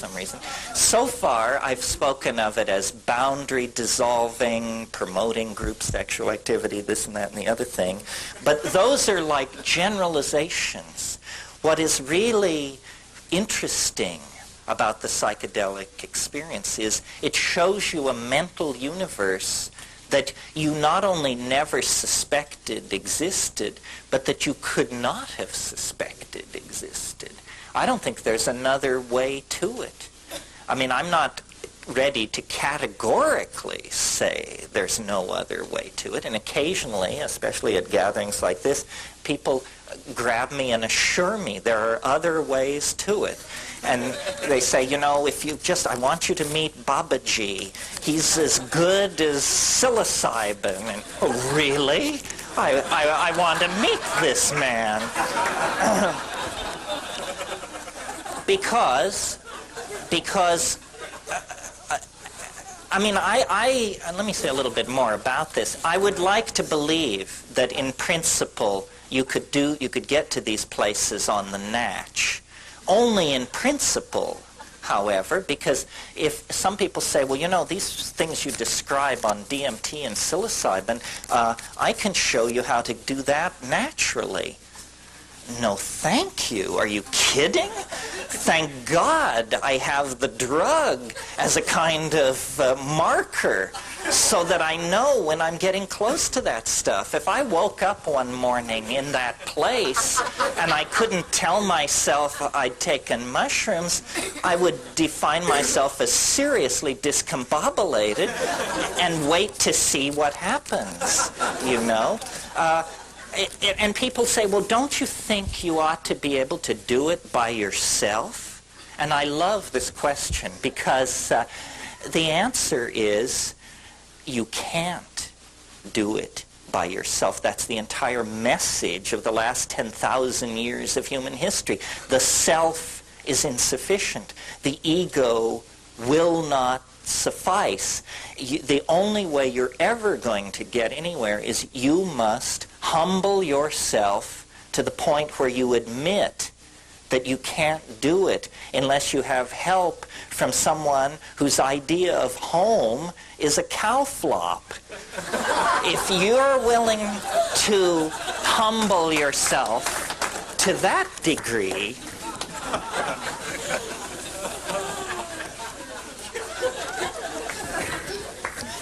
some reason. So far, I've spoken of it as boundary dissolving, promoting group sexual activity, this and that and the other thing. But those are like generalizations. What is really interesting about the psychedelic experience is it shows you a mental universe that you not only never suspected existed, but that you could not have suspected existed. I don't think there's another way to it. I mean, I'm not ready to categorically say there's no other way to it. And occasionally, especially at gatherings like this, people grab me and assure me there are other ways to it. And they say, you know, if you just, I want you to meet Babaji. He's as good as psilocybin. And, oh, really? I want to meet this man. Because I mean, let me say a little bit more about this. I would like to believe that in principle you could get to these places on the natch. Only in principle, however, because if some people say, well, you know, these things you describe on DMT and psilocybin, I can show you how to do that naturally. No, thank you. Are you kidding? Thank God I have the drug as a kind of marker so that I know when I'm getting close to that stuff. If I woke up one morning in that place and I couldn't tell myself I'd taken mushrooms, I would define myself as seriously discombobulated and wait to see what happens, you know? And people say, well, don't you think you ought to be able to do it by yourself? And I love this question because the answer is you can't do it by yourself. That's the entire message of the last 10,000 years of human history. The self is insufficient. The ego will not suffice. The only way you're ever going to get anywhere is you must humble yourself to the point where you admit that you can't do it unless you have help from someone whose idea of home is a cow flop. If you're willing to humble yourself to that degree,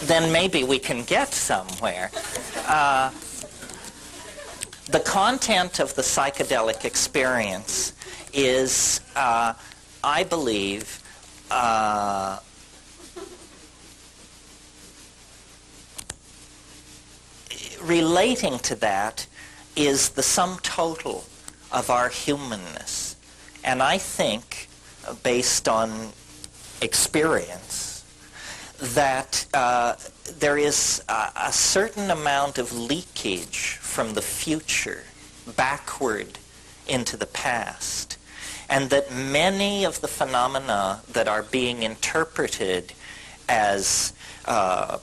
then maybe we can get somewhere. The content of the psychedelic experience is, I believe, relating to that is the sum total of our humanness. And I think, based on experience, that there is a certain amount of leakage from the future backward into the past, and that many of the phenomena that are being interpreted as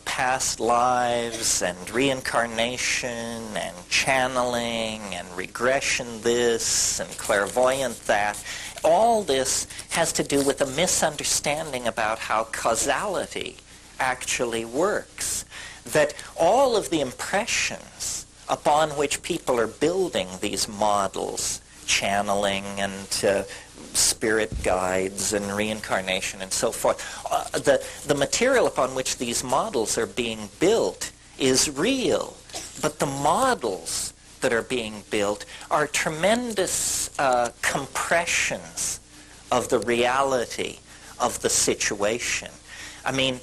past lives and reincarnation and channeling and regression this and clairvoyant that, all this has to do with a misunderstanding about how causality actually works. That all of the impressions upon which people are building these models, channeling and spirit guides and reincarnation and so forth, the material upon which these models are being built is real, but the models that are being built are tremendous compressions of the reality of the situation. I mean,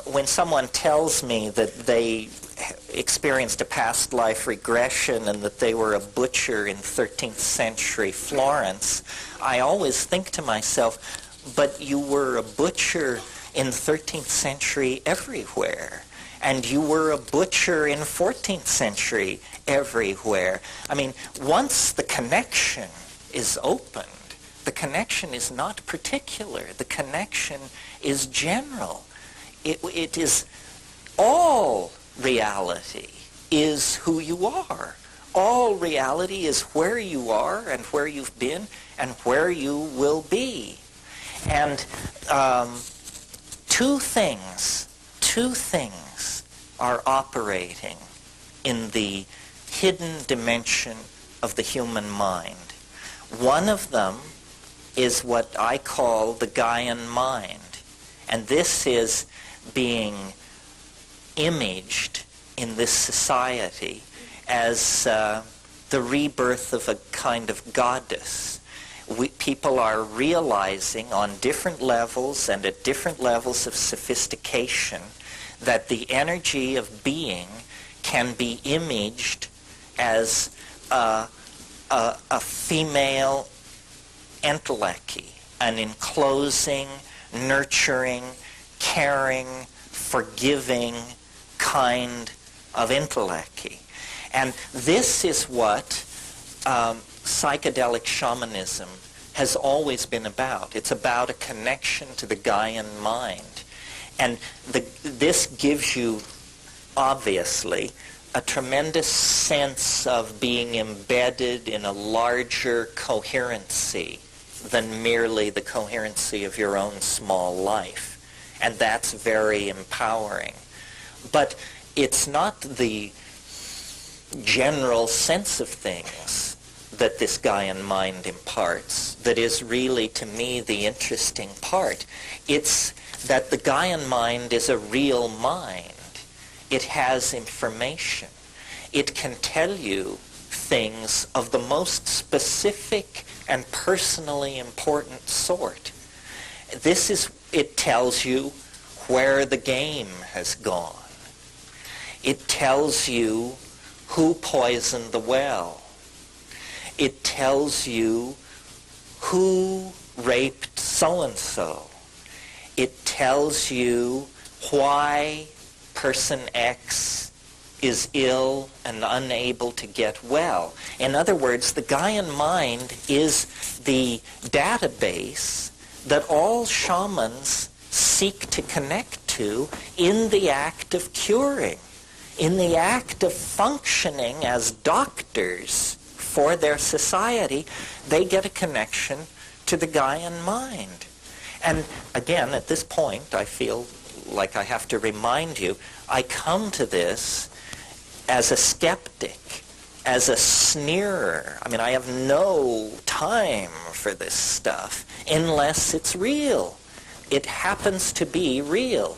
when someone tells me that they experienced a past life regression and that they were a butcher in 13th century Florence, I always think to myself, but you were a butcher in 13th century everywhere. And you were a butcher in 14th century everywhere. I mean, once the connection is opened, the connection is not particular. The connection is general. It is all reality is who you are. All reality is where you are and where you've been and where you will be. And two things are operating in the hidden dimension of the human mind. One of them is what I call the Gaian mind. And this is being imaged in this society as the rebirth of a kind of goddess. People are realizing on different levels and at different levels of sophistication that the energy of being can be imaged as a female entelechy, an enclosing, nurturing, caring, forgiving kind of entelechy. And this is what psychedelic shamanism has always been about. It's about a connection to the Gaian mind. And this gives you, obviously, a tremendous sense of being embedded in a larger coherency than merely the coherency of your own small life. And that's very empowering. But it's not the general sense of things that this Gaian mind imparts that is really, to me, the interesting part. It's that the Gaian mind is a real mind. It has information. It can tell you things of the most specific and personally important sort. It tells you where the game has gone. It tells you who poisoned the well. It tells you who raped so-and-so. It tells you why person X is ill and unable to get well. In other words, the Gaian mind is the database that all shamans seek to connect to in the act of curing, in the act of functioning as doctors for their society. They get a connection to the Gaian mind. And again, at this point, I feel like I have to remind you, I come to this as a skeptic, as a sneerer. I mean, I have no time for this stuff unless it's real. It happens to be real.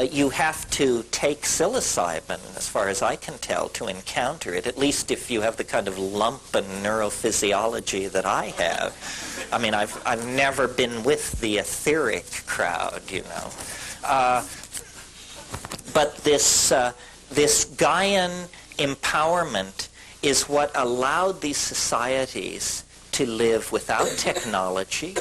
You have to take psilocybin, as far as I can tell, to encounter it, at least if you have the kind of lump and neurophysiology that I have. I mean, I've never been with the etheric crowd, you know. But this Gaian empowerment is what allowed these societies to live without technology,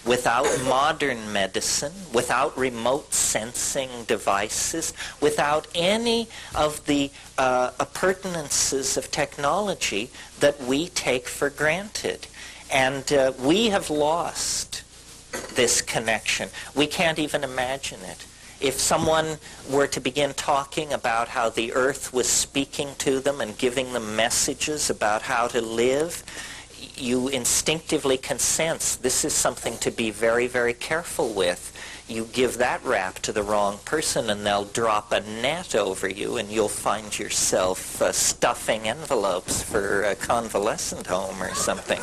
without modern medicine, without remote sensing devices, without any of the appurtenances of technology that we take for granted. And we have lost this connection. We can't even imagine it. If someone were to begin talking about how the earth was speaking to them and giving them messages about how to live, you instinctively can sense this is something to be very, very careful with. You give that rap to the wrong person and they'll drop a net over you and you'll find yourself stuffing envelopes for a convalescent home or something.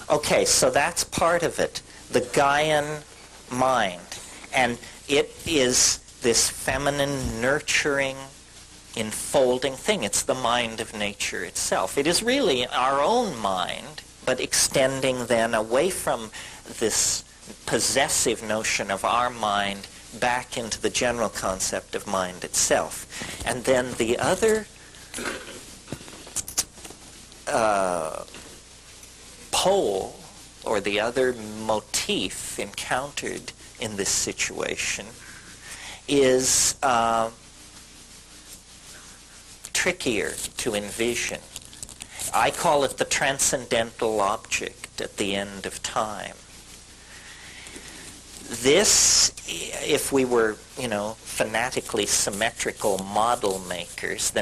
Okay, so that's part of it, the Gaian mind. And it is this feminine, nurturing, enfolding thing. It's the mind of nature itself. It is really our own mind, but extending then away from this possessive notion of our mind back into the general concept of mind itself. And then the other pole, or the other motif encountered in this situation is trickier to envision. I call it the transcendental object at the end of time. This, if we were, fanatically symmetrical model makers, then